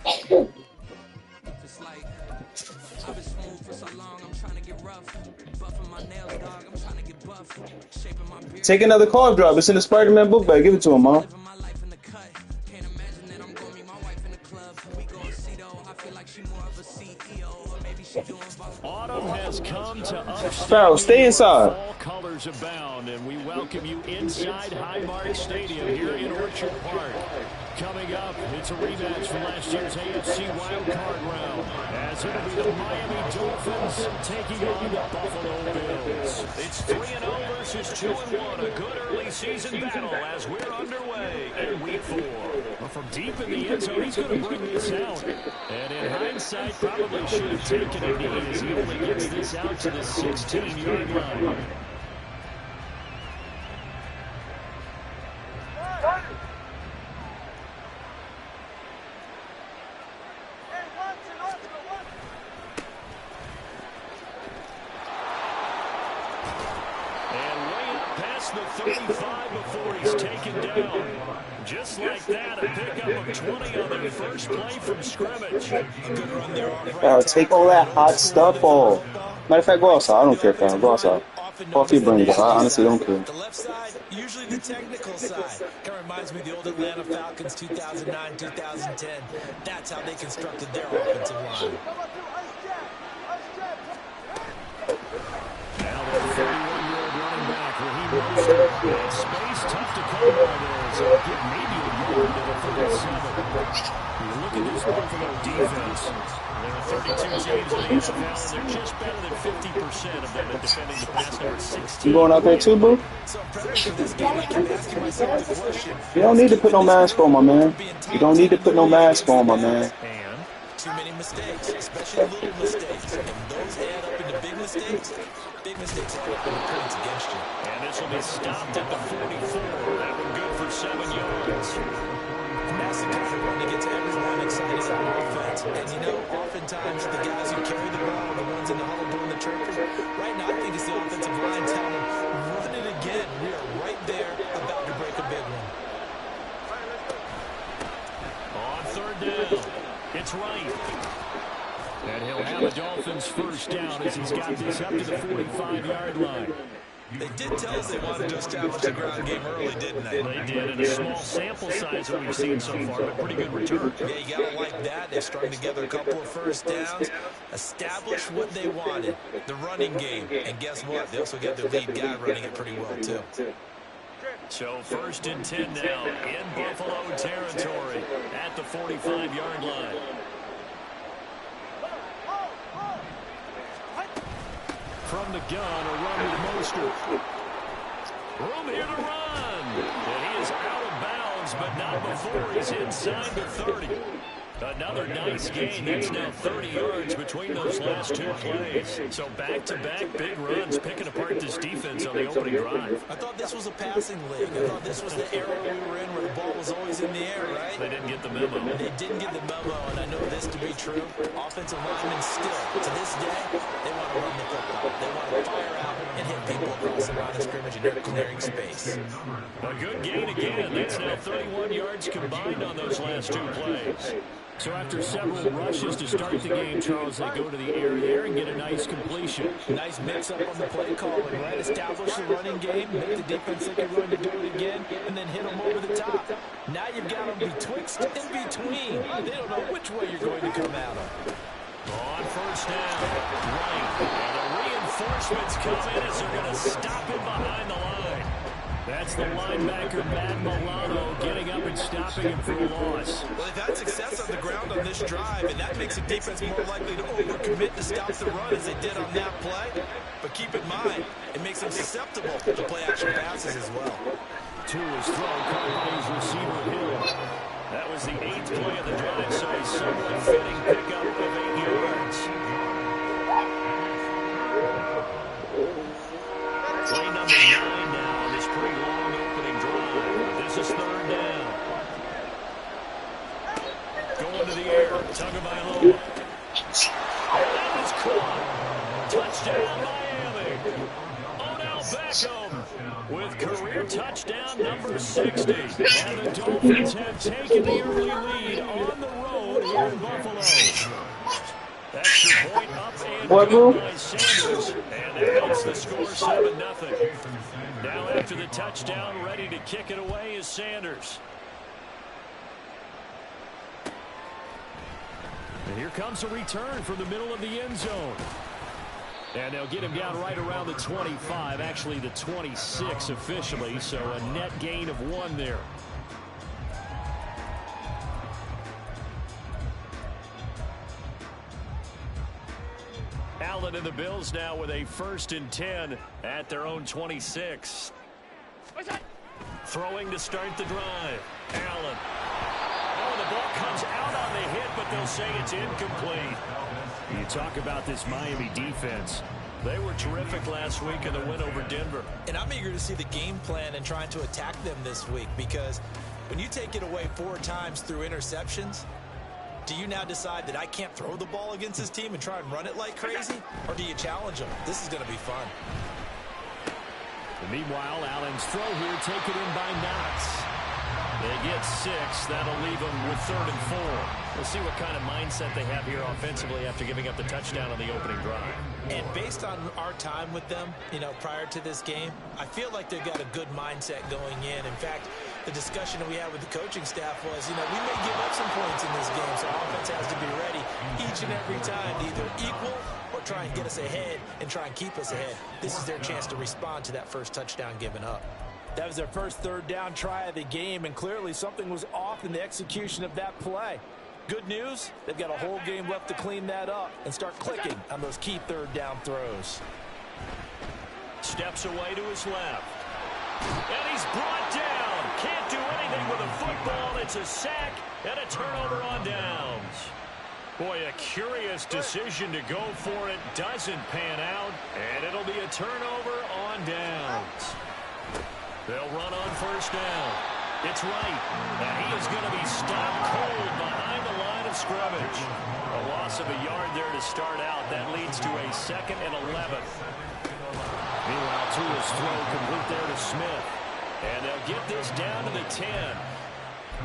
It's like I've been smooth for so long, I'm trying to get rough. Buffing my nails, dog, I'm trying to get buff. Shaping my beard. Take another card drop. It's in the Spider-Man book bag. Give it to him, Mom. Living my life in the cut. Can't imagine that I'm gonna meet my wife in the club. We gon' see though. I feel like she more of a CEO, or maybe she doing both. Autumn has come to upstate Farrell, stay inside. Fall colors abound, and we welcome you inside Highmark Stadium here in Orchard Park. Coming up, it's a rematch from last year's AFC wildcard round, as it'll be the Miami Dolphins taking on the Buffalo Bills. It's 3-0 versus 2-1, a good early season battle as we're underway in Week 4. Well, from deep in the end zone, he's going to bring this out. And in hindsight, probably should have taken a knee as he only gets this out to the 16-yard line. The 35 before he's taken down. Just like that, a pickup of 20 on their first play from scrimmage. Take all that hot stuff off. Matter of fact, go outside. I don't care, fam. Go outside. Coffee brings it. I honestly don't care. The left side, usually the technical side. Kind of reminds me of the old Atlanta Falcons 2009, 2010. That's how they constructed their offensive line. Now the 31-year-old running back, Raheem Mostert. Space tough to come by there, so give maybe a yard to the 37. You look at this Buffalo defense. There are 32 teams in the NFL. They're just better than 50% of them at defending the pass, number 16. You going out there too, boo? You don't need to put no mask on, my man. You don't need to put no mask on, my man. Too many mistakes, especially little mistakes. And those add up into big mistakes. Big mistakes add up into points against you. And this will be stopped at the 44. That one good for 7 yards. That's the kind of run that gets everyone excited on offense. And you know, oftentimes the guys who carry the ball are the ones in the huddle doing the chirping. Right now, I think it's the offensive line telling them, run it again. We are right there about to break a big one. On third down. It's right. And he'll have the Dolphins first down as he's got this up to the 45-yard line. They did tell us they wanted to establish the ground game early, didn't they? They did, in a small sample size that we've seen so far, but pretty good return. Yeah, you got to like that. They've strung together a couple of first downs, established what they wanted, the running game. And guess what? They also got their lead guy running it pretty well, too. So first and 10 now in Buffalo territory at the 45-yard line. From the gun, a run with Mostert. Room here to run. And he is out of bounds, but not before he's inside the 30. Another nice gain. That's now 30 yards between those last two plays. So back-to-back big runs picking apart this defense on the opening drive. I thought this was a passing league. I thought this was the era we were in where the ball was always in the air, right? They didn't get the memo. They didn't get the memo, and I know this to be true. Offensive linemen still, to this day, they want to run the football. They want to fire out and hit people across the line of scrimmage, and they're clearing space. A good gain again. That's now 31 yards combined on those last two plays. So after several rushes to start the game, Charles, they go to the air there and get a nice completion. Nice mix-up on the play calling, right? Establish the running game, make the defense think you're going to do it again, and then hit them over the top. Now you've got them betwixt and between. They don't know which way you're going to come at them. On first down, right. And the reinforcements come in as they're going to stop him behind the line. That's the linebacker, Matt Milano, getting up and stopping him for a loss. Well, they've had success on the ground on this drive, and that makes the defense more likely to overcommit to stop the run as they did on that play. But keep in mind, it makes them susceptible to play-action passes as well. To his throw, caught by his receiver, Hill. That was the 8th play of the drive, so a somewhat fitting pickup of 8 yards. Play number 9 now. Pretty long opening drive. This is third down. Going to the air. Tagovailoa. And that was caught. Touchdown, Miami. Odell Beckham with career touchdown number 60. And the Dolphins have taken the early lead on the road here here in Buffalo. Extra point up and What, good bro? by Sanders. And that makes the score 7-0. Now after the touchdown, ready to kick it away is Sanders. And here comes a return from the middle of the end zone. And they'll get him down right around the 25, actually the 26 officially, so a net gain of 1 there. Allen and the Bills now with a 1st and 10 at their own 26. Throwing to start the drive. Allen. Oh, the ball comes out on the hit, but they'll say it's incomplete. You talk about this Miami defense. They were terrific last week in the win over Denver. And I'm eager to see the game plan and trying to attack them this week, because when you take it away 4 times through interceptions, do you now decide that I can't throw the ball against this team and try and run it like crazy? Or do you challenge them? This is going to be fun. And meanwhile, Allen's throw here taken in by Knox. They get 6. That'll leave them with 3rd and 4. We'll see what kind of mindset they have here offensively after giving up the touchdown on the opening drive. And based on our time with them, prior to this game, I feel like they've got a good mindset going in. In fact, the discussion that we had with the coaching staff was, we may give up some points in this game, so offense has to be ready each and every time to either equal or try and get us ahead and try and keep us ahead. This is their chance to respond to that first touchdown given up. That was their first 3rd down try of the game, and clearly something was off in the execution of that play. Good news, they've got a whole game left to clean that up and start clicking on those key 3rd down throws. Steps away to his left. And he's brought down. Can't do anything with a football. It's a sack and a turnover on downs. Boy, a curious decision to go for it. Doesn't pan out, and it'll be a turnover on downs. They'll run on 1st down. It's right. And he is going to be stopped cold behind the line of scrimmage. A loss of a yard there to start out. That leads to a 2nd and 11. Meanwhile, Tua's throw complete there to Smith. And they'll get this down to the 10.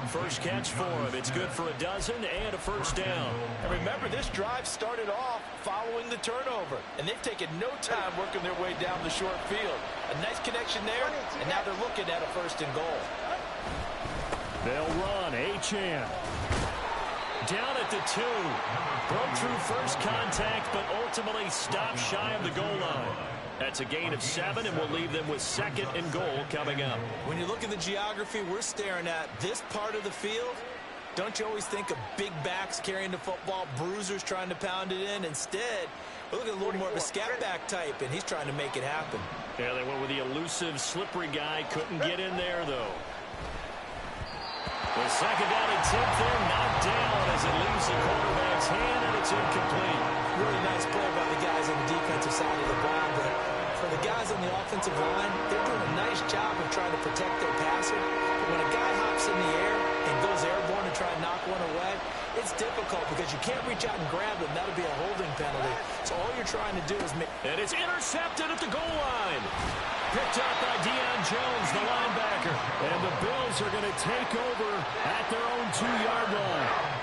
First catch for him. It's good for a dozen and a 1st down. And remember, this drive started off following the turnover, and they've taken no time working their way down the short field. A nice connection there, and now they're looking at a 1st and goal. They'll run. Achane. Down at the 2. Broke through first contact, but ultimately stopped shy of the goal line. That's a gain of 7, and we'll leave them with 2nd and goal coming up. When you look at the geography we're staring at, this part of the field, don't you always think of big backs carrying the football, bruisers trying to pound it in? Instead, we're looking at a little more of a scat back type, and he's trying to make it happen. Yeah, they went with the elusive, slippery guy. Couldn't get in there, though. The 2nd down and 10th there, knocked down as it leaves the quarterback's hand, and it's incomplete. Really nice play by the guys on the defensive side of the ball, but for the guys on the offensive line, they're doing a nice job of trying to protect their passer. But when a guy hops in the air and goes airborne to try and knock one away, it's difficult because you can't reach out and grab them. That'll be a holding penalty. So all you're trying to do is make... And it's intercepted at the goal line. Picked up by Deion Jones, the linebacker. And the Bills are going to take over at their own 2-yard line.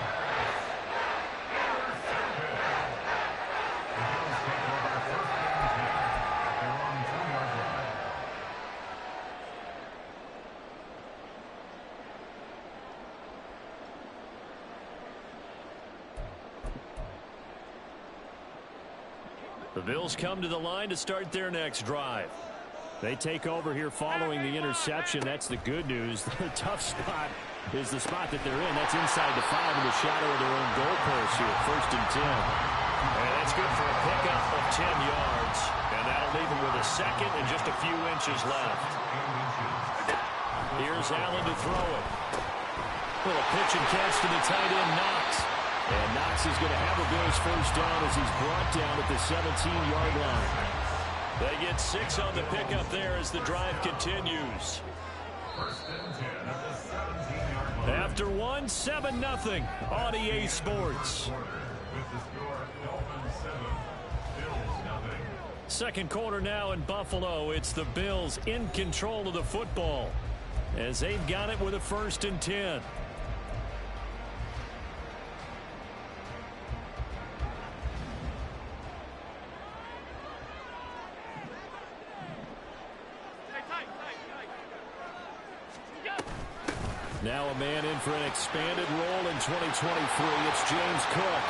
The Bills come to the line to start their next drive. They take over here following the interception. That's the good news. The tough spot is the spot that they're in. That's inside the 5 in the shadow of their own goalpost here. 1st and 10. And that's good for a pickup of 10 yards. And that'll leave them with a 2nd and just a few inches left. Here's Allen to throw it. Little pitch and catch to the tight end, Knox. And Knox is going to have a Bills 1st down as he's brought down at the 17-yard line. They get 6 on the pickup there as the drive continues. After 1, 7-0 on EA Sports. Second quarter now in Buffalo. It's the Bills in control of the football as they've got it with a 1st and 10. Now a man in for an expanded role in 2023. It's James Cook.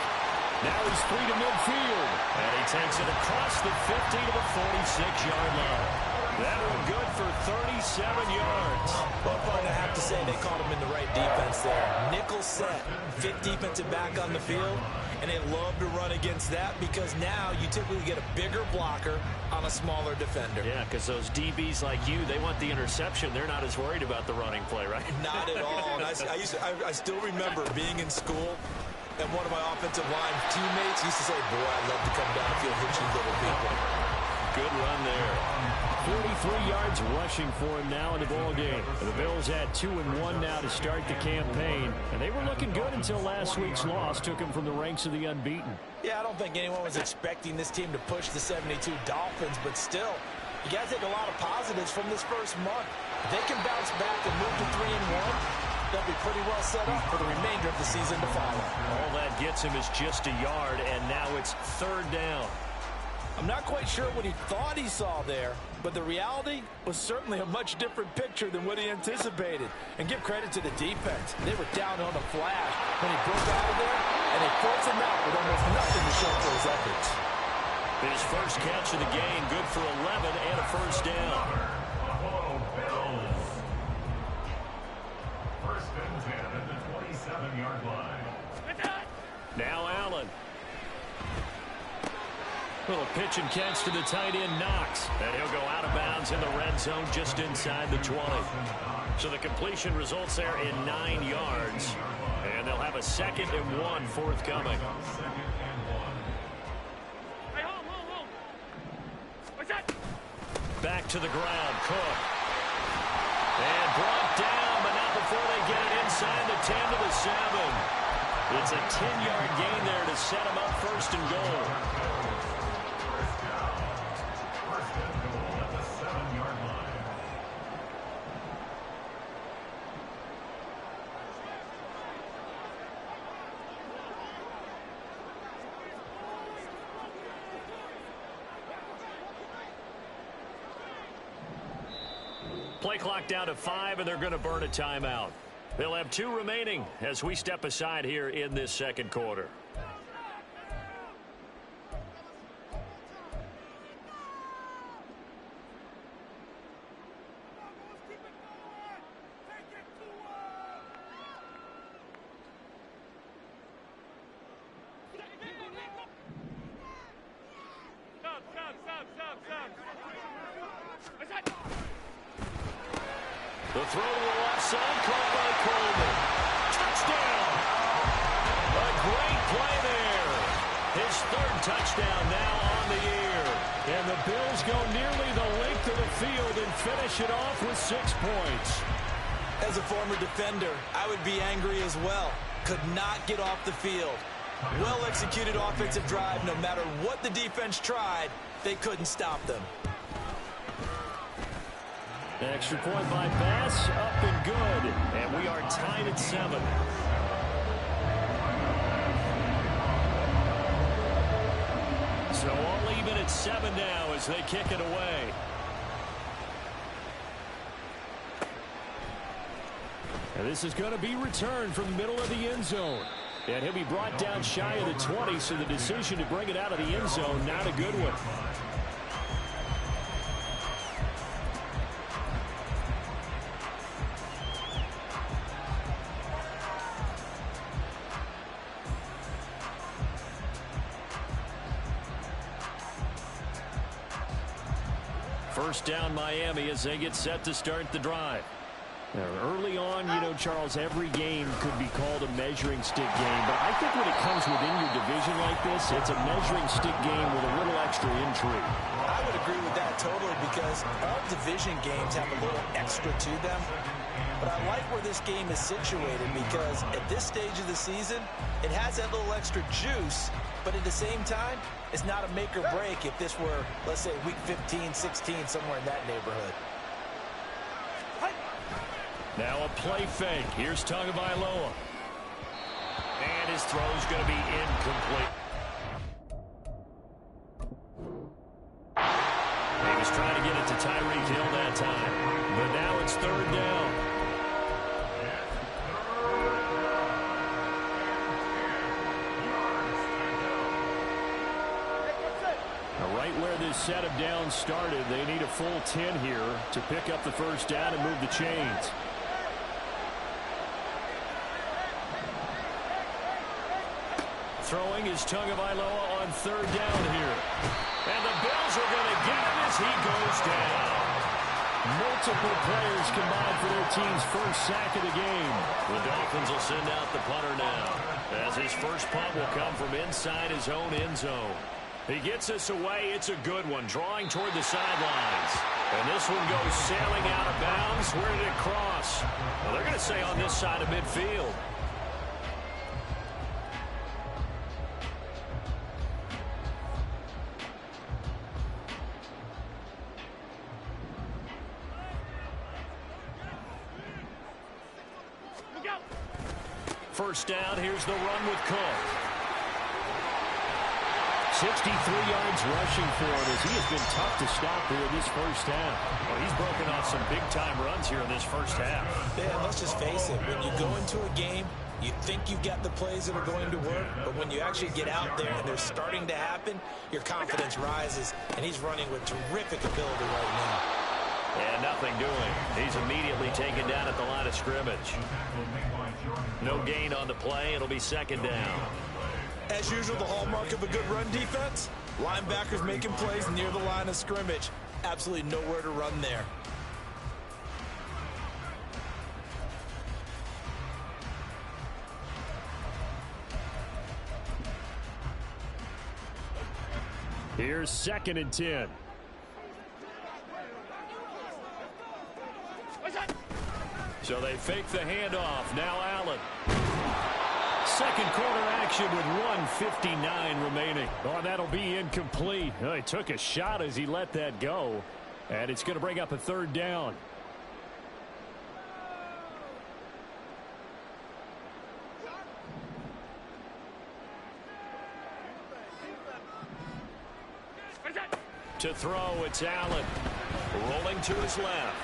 Now he's free to midfield. And he takes it across the 50 to the 46-yard line. That one good for 37 yards. Well, I have to say they caught him in the right defense there. Nickel set, fifth defensive back on the field, and they love to run against that because now you typically get a bigger blocker on a smaller defender. Yeah, because those DBs like you, they want the interception. They're not as worried about the running play, right? Not at all. And I still remember being in school, and one of my offensive line teammates used to say, boy, I'd love to come downfield, hit you little people. Good run there. 43 yards rushing for him now in the ball game. The Bills had 2-1 now to start the campaign, and they were looking good until last week's loss took them from the ranks of the unbeaten. Yeah, I don't think anyone was expecting this team to push the 72 Dolphins, but still, you got to take a lot of positives from this first month. If they can bounce back and move to 3-1, they'll be pretty well set up for the remainder of the season to follow. All that gets him is just a yard, and now it's 3rd down. I'm not quite sure what he thought he saw there, but the reality was certainly a much different picture than what he anticipated. And give credit to the defense. They were down on the flash when he broke out of there, and they forced him out with almost nothing to show for his efforts. His first catch of the game, good for 11 and a first down. First and 10 at the 27-yard line. Now Allen. Little pitch and catch to the tight end, Knox. And he'll go out of bounds in the red zone just inside the 20. So the completion results there in 9 yards. And they'll have a 2nd and 1 forthcoming. Back to the ground, Cook. And brought down, but not before they get it inside the 10 to the 7. It's a 10-yard gain there to set them up 1st and goal. Play clock down to 5, and they're going to burn a timeout. They'll have 2 remaining as we step aside here in this 2nd quarter. The throw to the left side, caught by Coleman. Touchdown! A great play there. His 3rd touchdown now on the year. And the Bills go nearly the length of the field and finish it off with 6 points. As a former defender, I would be angry as well. Could not get off the field. Well-executed offensive drive. No matter what the defense tried, they couldn't stop them. Extra point by Bass, up and good. And we are tied at 7. So all even at 7 now as they kick it away. And this is going to be returned from the middle of the end zone. And he'll be brought down shy of the 20, so the decision to bring it out of the end zone, not a good one. First down Miami as they get set to start the drive. Now, early on, you know, Charles, every game could be called a measuring stick game. But I think when it comes within your division like this, it's a measuring stick game with a little extra intrigue. I would agree with that totally because all division games have a little extra to them. But I like where this game is situated because at this stage of the season, it has that little extra juice. But at the same time, it's not a make or break if this were, let's say, week 15, 16, somewhere in that neighborhood. Now a play fake. Here's Tagovailoa. And his throw's going to be incomplete. He was trying to get it to Tyreek Hill that time. But now it's 3rd down. Right where this set of downs started, they need a full 10 here to pick up the first down and move the chains. Throwing is Tagovailoa on third down here. And the Bills are going to get him as he goes down. Multiple players combined for their team's first sack of the game. The Dolphins will send out the punter now, as his first punt will come from inside his own end zone. He gets us away. It's a good one, drawing toward the sidelines. And this one goes sailing out of bounds. Where did it cross? Well, they're going to say on this side of midfield. First down, here's the run with Cook. 63 yards rushing for him as he has been tough to stop here in this first half. Well, he's broken off some big-time runs here in this first half. Yeah, let's just face it. When you go into a game, you think you've got the plays that are going to work, but when you actually get out there and they're starting to happen, your confidence rises, and he's running with terrific ability right now. And nothing doing. He's immediately taken down at the line of scrimmage. No gain on the play. It'll be second down. As usual, the hallmark of a good run defense, linebackers making plays near the line of scrimmage. Absolutely nowhere to run there. Here's 2nd and 10. So they fake the handoff. Now Allen. Second quarter action with 1:59 remaining. Oh, that'll be incomplete. Oh, he took a shot as he let that go. And it's going to bring up a third down. To throw, it's Allen. Rolling to his left.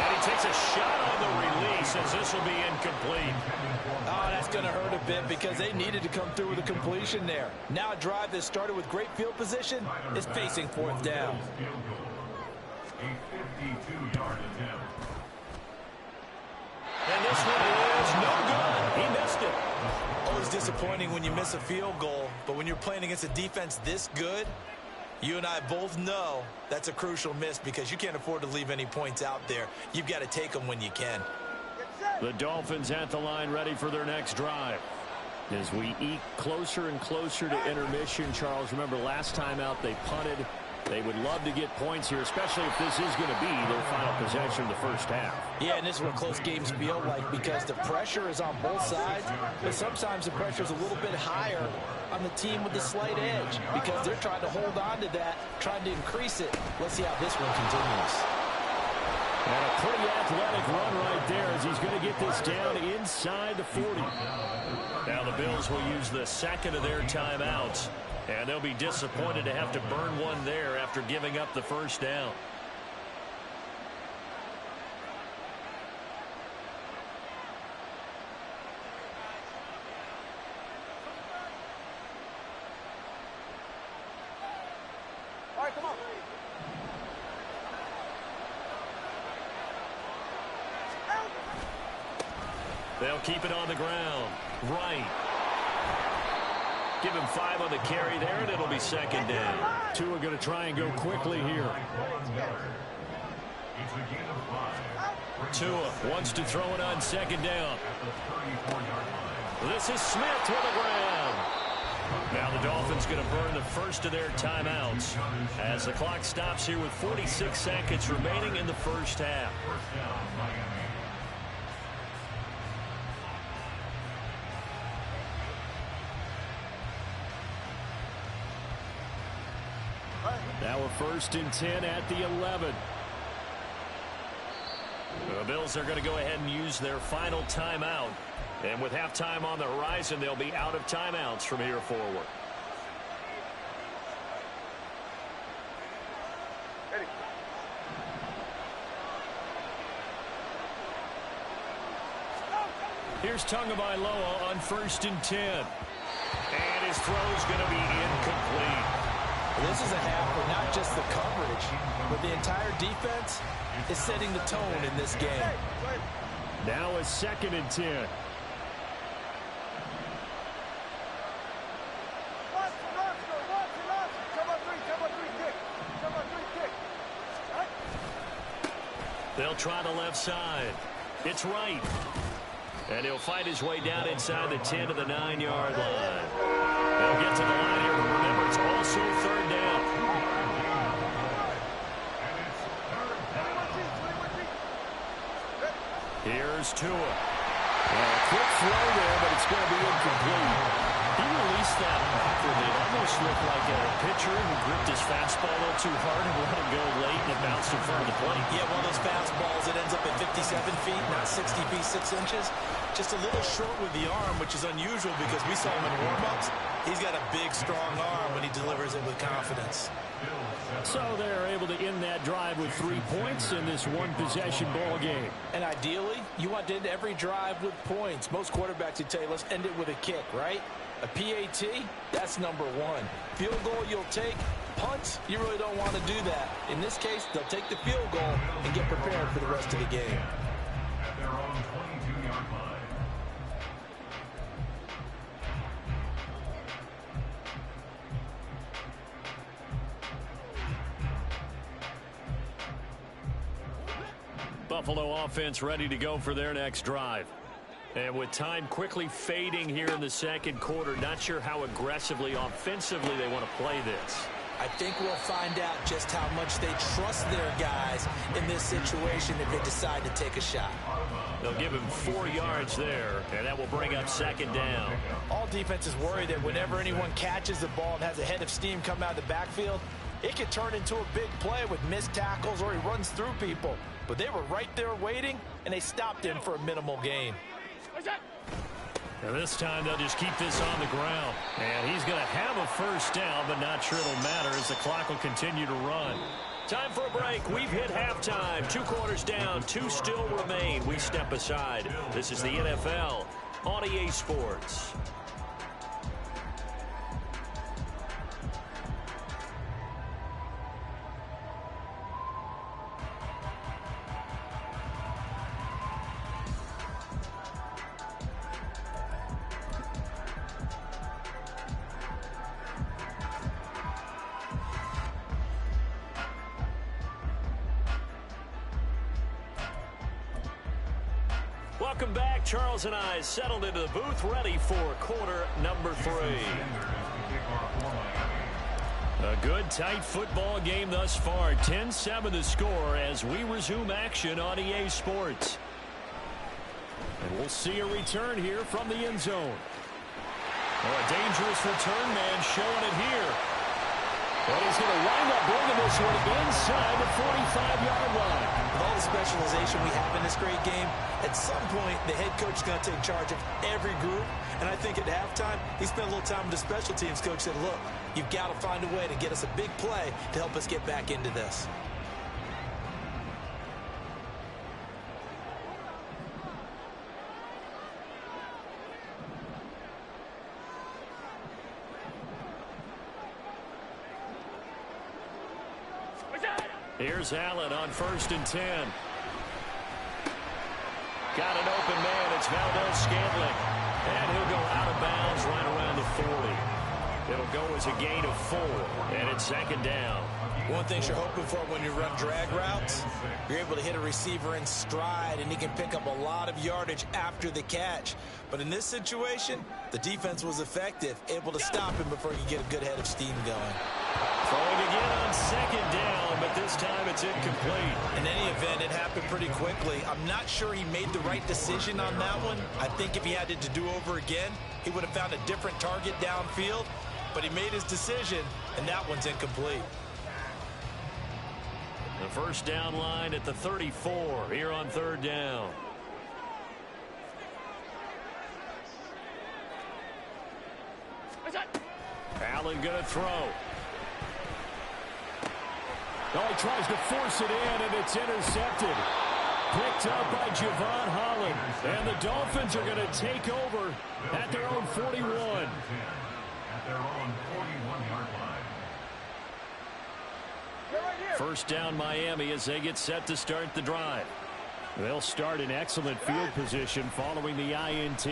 And he takes a shot on the release as this will be incomplete. Oh, that's going to hurt a bit because they needed to come through with a completion there. Now a drive that started with great field position is facing fourth down. A 52-yard attempt. And this one is no good. He missed it. Always disappointing when you miss a field goal, but when you're playing against a defense this good, you and I both know that's a crucial miss because you can't afford to leave any points out there. You've got to take them when you can. The Dolphins at the line ready for their next drive. As we eke closer and closer to intermission, Charles, remember last time out they punted. They would love to get points here, especially if this is going to be their final possession of the first half. Yeah, and this is what close games feel like because the pressure is on both sides, but sometimes the pressure is a little bit higher on the team with the slight edge because they're trying to hold on to that, trying to increase it. Let's see how this one continues. And a pretty athletic run right there as he's going to get this down inside the 40. Now the Bills will use the second of their timeouts, and they'll be disappointed to have to burn one there after giving up the first down. All right, come on. They'll keep it on the ground. Right. Give him 5 on the carry there, and it'll be second down. Two are going to try and go quickly here. It's a gain of 5. Tua wants to throw it on second down. This is Smith to the ground. Now the Dolphins going to burn the first of their timeouts as the clock stops here with 46 seconds remaining in the first half. Now a 1st and 10 at the 11. The Bills are going to go ahead and use their final timeout. And with halftime on the horizon, they'll be out of timeouts from here forward. Here's Tagovailoa on 1st and 10. And his throw's going to be incomplete. This is a half where not just the coverage, but the entire defense is setting the tone in this game. Now a 2nd and 10. They'll try the left side. It's right. And he'll fight his way down inside the 10 to the 9-yard line. They'll get to the line here, but remember, it's also 3rd down. Here's Tua. Quick throw there, but it's going to be incomplete. He released that awkwardly. It almost looked like a pitcher who gripped his fastball a little too hard and let it go late, and it bounced in front of the plate. Yeah, one of those fastballs that ends up at 57 feet, not 60 feet, 6 inches. Just a little short with the arm, which is unusual because we saw him in warm-ups. He's got a big, strong arm when he delivers it with confidence. So they're able to end that drive with 3 points in this one-possession ball game. And ideally, you want to end every drive with points. Most quarterbacks would tell you, let's end it with a kick, right? A PAT, that's number 1. Field goal you'll take. Punts, you really don't want to do that. In this case, they'll take the field goal and get prepared for the rest of the game. At their own 22-yard line. Buffalo offense ready to go for their next drive. And with time quickly fading here in the 2nd quarter, not sure how aggressively, offensively they want to play this. I think we'll find out just how much they trust their guys in this situation if they decide to take a shot. They'll give him 4 yards there, and that will bring up 2nd down. All defenses worry that whenever anyone catches the ball and has a head of steam come out of the backfield, it could turn into a big play with missed tackles or he runs through people. But they were right there waiting, and they stopped him for a minimal gain. And this time they'll just keep this on the ground. And he's going to have a 1st down, but not sure it'll matter as the clock will continue to run. Time for a break. We've hit halftime. 2 quarters down, 2 still remain. We step aside. This is the NFL on EA Sports. Welcome back. Charles and I settled into the booth, ready for quarter number 3. A good, tight football game thus far. 10-7 the score as we resume action on EA Sports. And we'll see a return here from the end zone. Oh, a dangerous return man showing it here. And he's going to wind up bringing this one inside the 45-yard line. With all the specialization we have in this great game, at some point the head coach is going to take charge of every group. And I think at halftime, he spent a little time with the special teams coach, said, look, you've got to find a way to get us a big play to help us get back into this. Here's Allen on 1st and 10. Got an open man. It's Valdez-Scantling. And he'll go out of bounds right around the 40. It'll go as a gain of 4. And it's 2nd down. One thing you're hoping for when you run drag routes, you're able to hit a receiver in stride, and he can pick up a lot of yardage after the catch. But in this situation, the defense was effective, able to stop him before he could get a good head of steam going. Throwing again on 2nd down, but this time it's incomplete. In any event, it happened pretty quickly. I'm not sure he made the right decision on that one. I think if he had it to do over again, he would have found a different target downfield. But he made his decision, and that one's incomplete. The 1st down line at the 34 here on 3rd down. Allen going to throw. Oh, he tries to force it in, and it's intercepted. picked up by Javon Holland. And the Dolphins are going to take over at their own 41. At their own 41-yard line. First down Miami as they get set to start the drive. They'll start in excellent field position following the INT.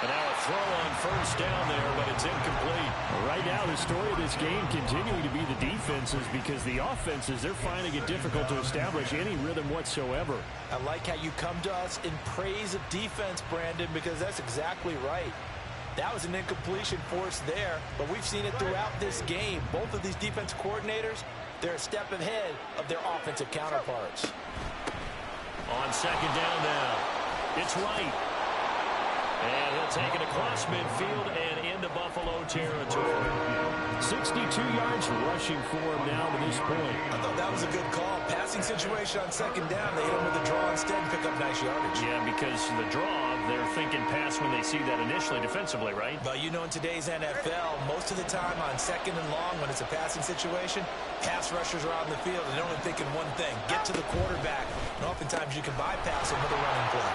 And now a throw on first down there, but it's incomplete. Right now, the story of this game continuing to be the defenses, because the offenses, they're finding it difficult to establish any rhythm whatsoever. I like how you come to us in praise of defense, Brandon, because that's exactly right. That was an incompletion force there, but we've seen it throughout this game. Both of these defense coordinators, they're a step ahead of their offensive counterparts. On second down now, it's Wright. And he'll take it across midfield and into Buffalo territory. 62 yards rushing for him now to this point. I thought that was a good call. Passing situation on second down. They hit him with a draw instead and pick up nice yardage. Yeah, because the draw, they're thinking pass when they see that initially defensively, right? But you know, in today's NFL, most of the time on second and long, when it's a passing situation, pass rushers are out in the field and they're only thinking one thing: get to the quarterback. And oftentimes you can bypass him with a running play.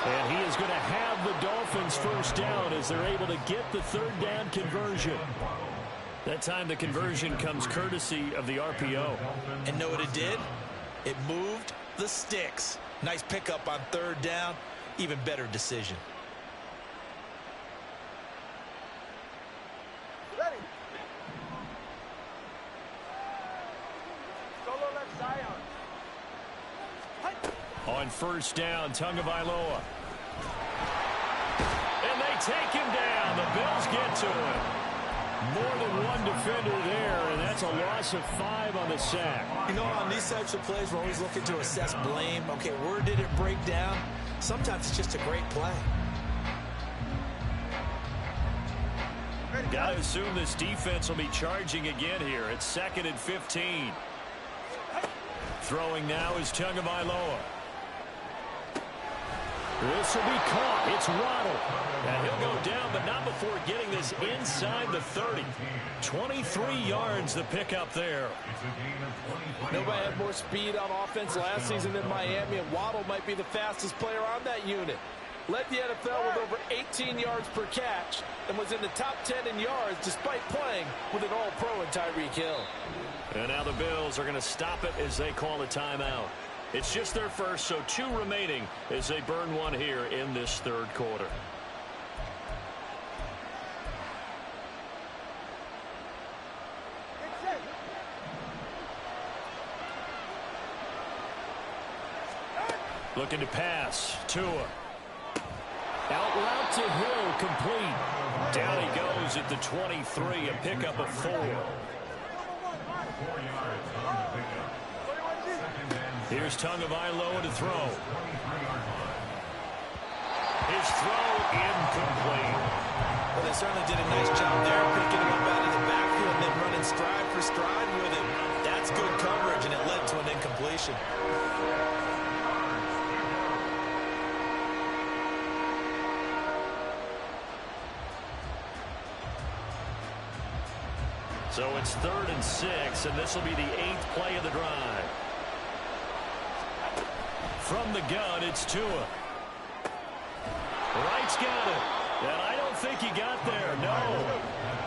And he is going to have the Dolphins first down as they're able to get the third down conversion. That time the conversion comes courtesy of the RPO. And know what it did? It moved the sticks. Nice pickup on third down. Even better decision. Ready. Solo left side. On first down, Tagovailoa. And they take him down. The Bills get to him. More than one defender there, and that's a loss of 5 on the sack. You know, on these types of plays, we're always looking to assess blame. Okay, where did it break down? Sometimes it's just a great play. Got to assume this defense will be charging again here. It's 2nd and 15. Throwing now is Tagovailoa. This will be caught. It's Waddle. And he'll go down, but not before getting this inside the 30. 23 yards the pickup there. Nobody had more speed on offense last season than Miami, and Waddle might be the fastest player on that unit. Led the NFL with over 18 yards per catch and was in the top 10 in yards despite playing with an all-pro in Tyreek Hill. And now the Bills are going to stop it as they call a timeout. It's just their first, so 2 remaining as they burn one here in this third quarter. Looking to pass. Tua. Out route to Hill, complete. Down he goes at the 23, a pickup of 4. 4 yards on the pickup. Here's Tagovailoa to throw. His throw incomplete. Well, they certainly did a nice job there, picking him up out of the backfield and then running stride for stride with him. That's good coverage, and it led to an incompletion. So it's 3rd and 6, and this will be the 8th play of the drive. From the gun, it's Tua. Wright's got it. And I don't think he got there, no.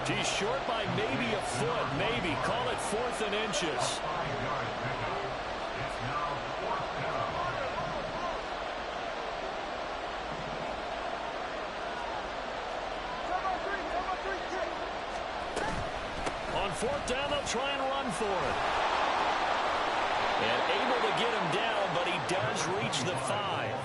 He's short by maybe a foot, maybe. Call it 4th and inches. On 4th down, they'll try and run for it. And able to get him down, but he does reach the 5.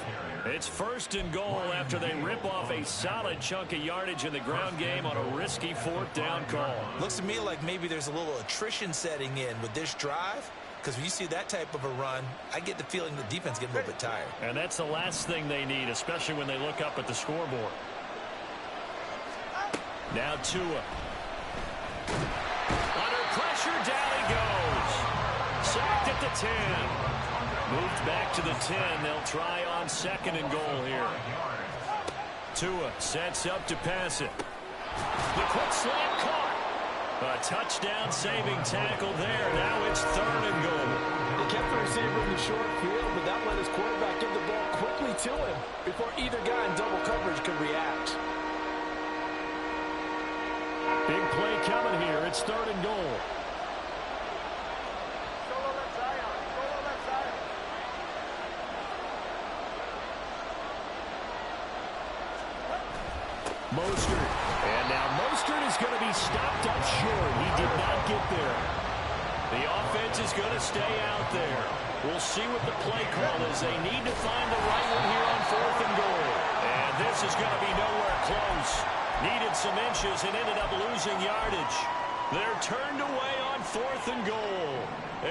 It's 1st and goal after they rip off a solid chunk of yardage in the ground game on a risky 4th down call. Looks to me like maybe there's a little attrition setting in with this drive, because when you see that type of a run, I get the feeling the defense getting a little bit tired. And that's the last thing they need, especially when they look up at the scoreboard. Now Tua. Under pressure, down he goes. Sacked at the 10. Moved back to the 10. They'll try on 2nd and goal here. Tua sets up to pass it. The quick slant caught. A touchdown-saving tackle there. Now it's 3rd and goal. They kept the receiver in the short field, but that let his quarterback give the ball quickly to him before either guy in double coverage could react. Big play coming here. It's 3rd and goal. Mostert. And now Mostert is going to be stopped up short. He did not get there. The offense is going to stay out there. We'll see what the play call is. They need to find the right one here on 4th and goal. And this is going to be nowhere close. Needed some inches and ended up losing yardage. They're turned away on 4th and goal.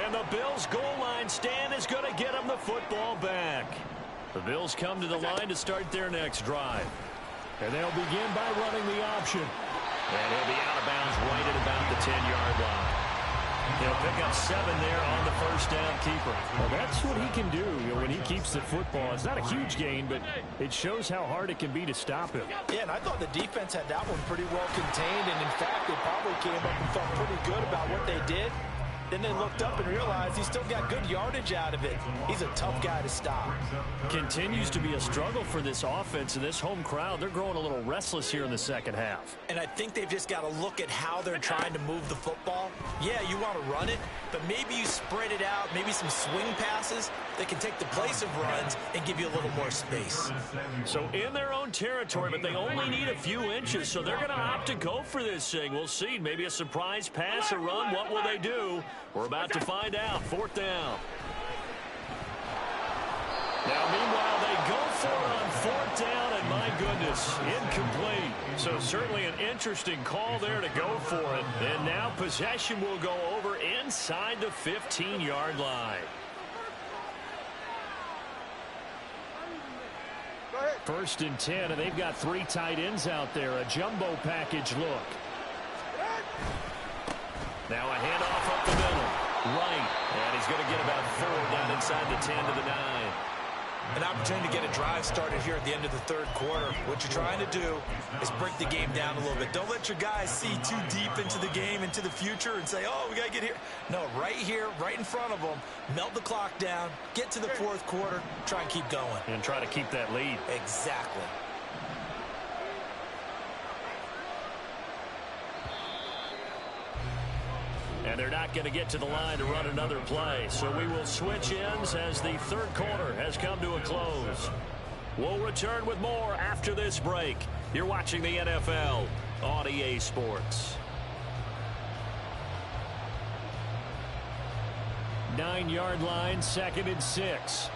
And the Bills' goal line stand is going to get them the football back. The Bills come to the line to start their next drive. And they'll begin by running the option. And he'll be out of bounds right at about the 10-yard line. He'll pick up 7 there on the first down keeper. Well, that's what he can do when he keeps the football. It's not a huge gain, but it shows how hard it can be to stop him. Yeah, and I thought the defense had that one pretty well contained, and in fact, they probably came up and felt pretty good about what they did. Then they looked up and realized he still got good yardage out of it. He's a tough guy to stop. Continues to be a struggle for this offense and this home crowd. They're growing a little restless here in the second half. And I think they've just got to look at how they're trying to move the football. Yeah, you want to run it, but maybe you spread it out, maybe some swing passes that can take the place of runs and give you a little more space. So in their own territory, but they only need a few inches, so they're going to opt to go for this thing. We'll see. Maybe a surprise pass or run. What will they do? We're about to find out. 4th down. Now, meanwhile, they go for it on 4th down, and my goodness, incomplete. So certainly an interesting call there to go for it. And now possession will go over inside the 15-yard line. 1st and 10, and they've got 3 tight ends out there. A jumbo package look. Now a handoff up the middle. Right. And he's going to get about 4 down inside the 10 to the 9. An opportunity to get a drive started here at the end of the 3rd quarter. What you're trying to do is break the game down a little bit. Don't let your guys see too deep into the game, into the future, and say, oh, we got to get here. No, right here, right in front of them, melt the clock down, get to the 4th quarter, try and keep going. And try to keep that lead. Exactly. And they're not going to get to the line to run another play. So we will switch ends as the 3rd quarter has come to a close. We'll return with more after this break. You're watching the NFL on EA Sports. 9-yard line, 2nd and 6.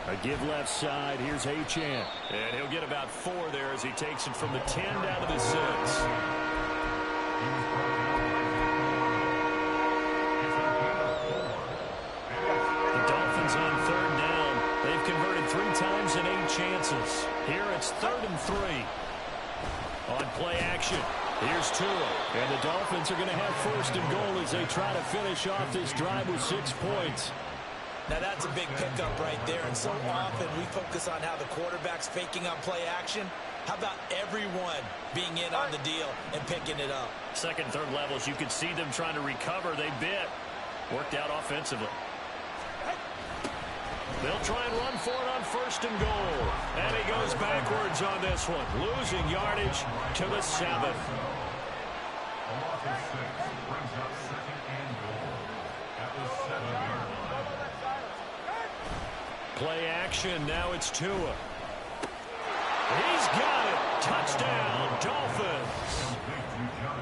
A give left side. Here's Achane. And he'll get about 4 there as he takes it from the 10 down to the 6. The Dolphins on 3rd down. They've converted 3 times in 8 chances. Here it's 3rd and 3. On play action, here's Tua. And the Dolphins are going to have 1st and goal as they try to finish off this drive with 6 points. Now, that's a big pickup right there, and so often we focus on how the quarterback's faking on play action. How about everyone being in on the deal and picking it up? 2nd and 3rd levels, you could see them trying to recover. They bit. Worked out offensively. They'll try and run for it on 1st and goal. And he goes backwards on this one, losing yardage to the 7th. Play action. Now it's Tua. He's got it. Touchdown, Dolphins.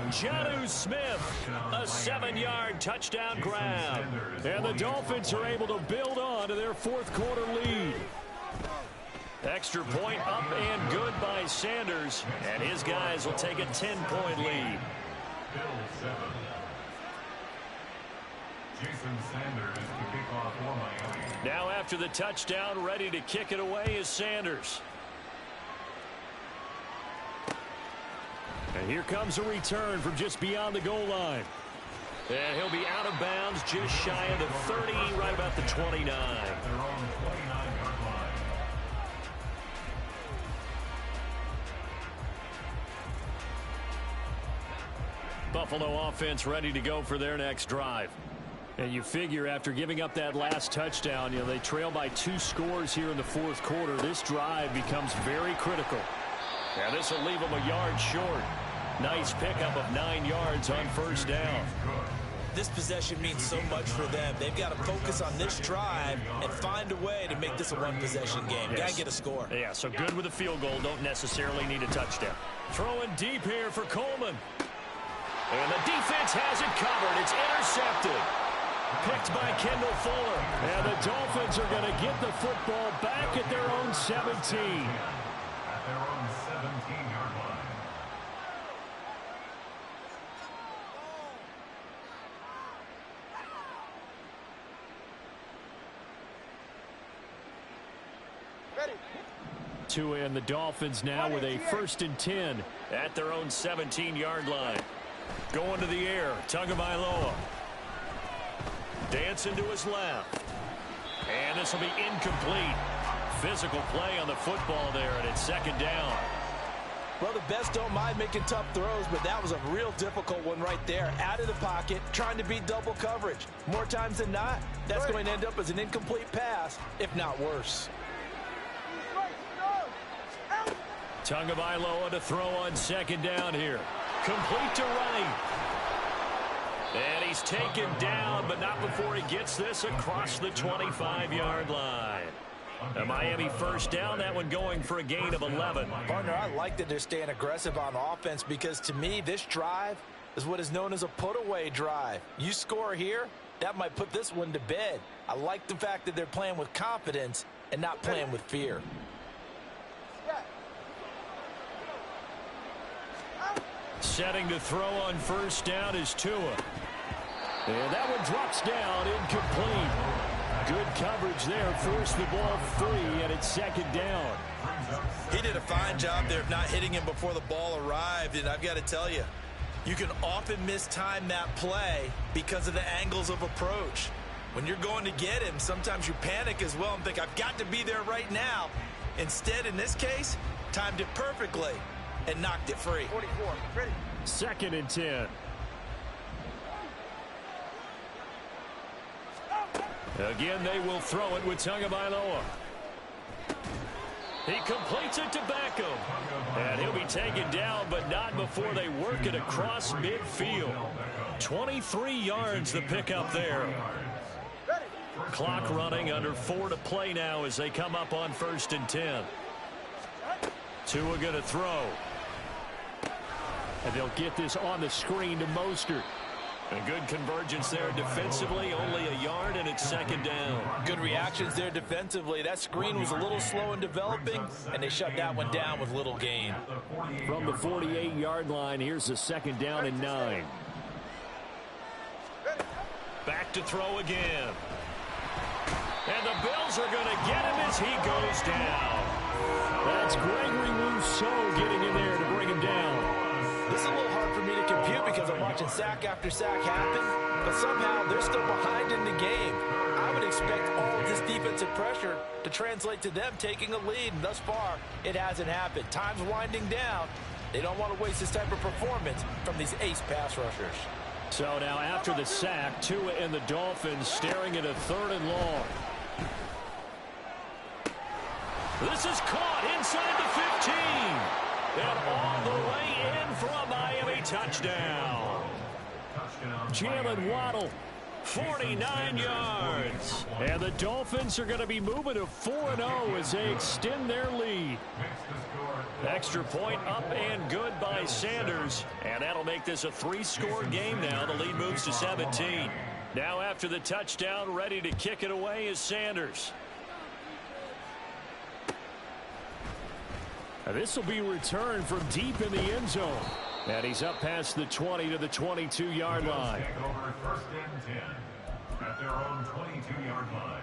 Jonnu Smith, a 7-yard touchdown grab. And the Dolphins are able to build on to their 4th quarter lead. Extra point up and good by Sanders. And his guys will take a 10-point lead. Now after the touchdown, ready to kick it away is Sanders. And here comes a return from just beyond the goal line. And he'll be out of bounds just shy of the 30, right about the 29. Buffalo offense ready to go for their next drive. And you figure after giving up that last touchdown, they trail by 2 scores here in the fourth quarter. This drive becomes very critical. Now this will leave them a yard short. Nice pickup of 9 yards on first down. This possession means so much for them. They've got to focus on this drive and find a way to make this a one-possession game. Yes. Got to get a score. Yeah, so good with a field goal. Don't necessarily need a touchdown. Throwing deep here for Coleman. And the defense has it covered. It's intercepted. Picked by Kendall Fuller. And the Dolphins are going to get the football back at their own 17. At their own 17-yard line. Tua and the Dolphins now with a 1st and 10 at their own 17-yard line. Going to the air, Tagovailoa. Dancing to his left. And this will be incomplete. Physical play on the football there, and it's 2nd down. Well, the best don't mind making tough throws, but that was a real difficult one right there. Out of the pocket, trying to beat double coverage. More times than not, that's going to end up as an incomplete pass, if not worse. Tagovailoa to throw on 2nd down here. Complete to right. And he's taken down, but not before he gets this across the 25-yard line. A Miami 1st down, that one going for a gain of 11. Partner, I like that they're staying aggressive on offense because to me, this drive is what is known as a put-away drive. You score here, that might put this one to bed. I like the fact that they're playing with confidence and not playing with fear. Setting to throw on 1st down is Tua. And that one drops down, incomplete. Good coverage there, forced the ball free, and it's 2nd down. He did a fine job there of not hitting him before the ball arrived, and I've got to tell you, you can often mistime that play because of the angles of approach. When you're going to get him, sometimes you panic as well and think, I've got to be there right now. Instead, in this case, timed it perfectly and knocked it free. 44, ready. 2nd and 10. Again, they will throw it with Tagovailoa. He completes it to Beckham. And he'll be taken down, but not before they work it across midfield. 23 yards the pickup there. Clock running, under 4 to play now as they come up on 1st and 10. Tua going to throw. And they'll get this on the screen to Mostert. A good convergence there defensively, only a yard, and it's 2nd down. Good reactions there defensively. That screen was a little slow in developing, and they shut that one down with little gain. From the 48-yard line, here's the 2nd down and 9. Back to throw again. And the Bills are going to get him as he goes down. That's Gregory Rousseau getting in there to bring him down. This is a little hard for me to compute because I'm watching sack after sack happen, but somehow they're still behind in the game. I would expect all of this defensive pressure to translate to them taking a lead, and thus far, it hasn't happened. Time's winding down. They don't want to waste this type of performance from these ace pass rushers. So now after the sack, Tua and the Dolphins staring at a 3rd and long. This is caught inside the 15. And all the way in for a Miami touchdown. Jalen Waddle, 49 yards. And the Dolphins are going to be moving to 4-0 as they extend their lead. Extra point up and good by Sanders. And that'll make this a 3-score game now. The lead moves to 17. Now after the touchdown, ready to kick it away is Sanders. This will be returned from deep in the end zone. And he's up past the 20 to the 22-yard line. Take over 1st and 10 at their own 22-yard line.